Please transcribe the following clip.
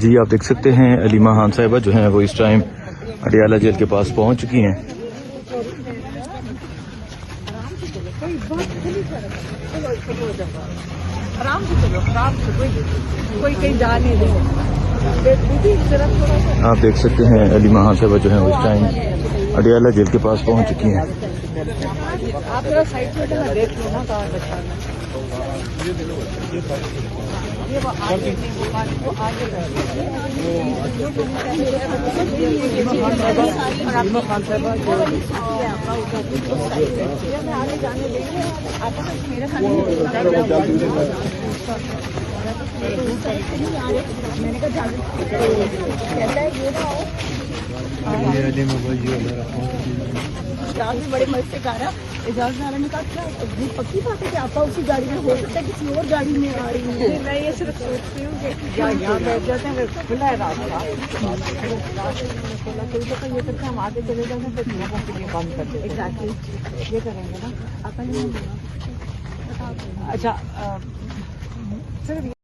جی آپ دیکھ سکتے ہیں علیمہ خان صاحبہ جو ہیں وہ اس ٹائم اڈیالہ جیل کے پاس پہنچ چکی ہیں. آپ دیکھ سکتے ہیں علیمہ خان صاحبہ جو ہیں وہ اس ٹائم اڈیالہ جیل کے پاس پہنچ چکی ہیں. بڑے مست سے کہا رہا اعجاز نارا نے کہا کیا پکی بات ہے کہ آپ اسی گاڑی میں ہو سکتا ہے کسی اور گاڑی میں آ رہی ہوں. میں یہ صرف سوچتی ہوں کہ یہاں بیٹھ جاتے ہیں کھلا ہے راستہ یہ کرتے ہم آگے چلے جائیں گے پھر بند کر دیں. ایگزیکٹلی یہ کریں گے نا. اچھا صرف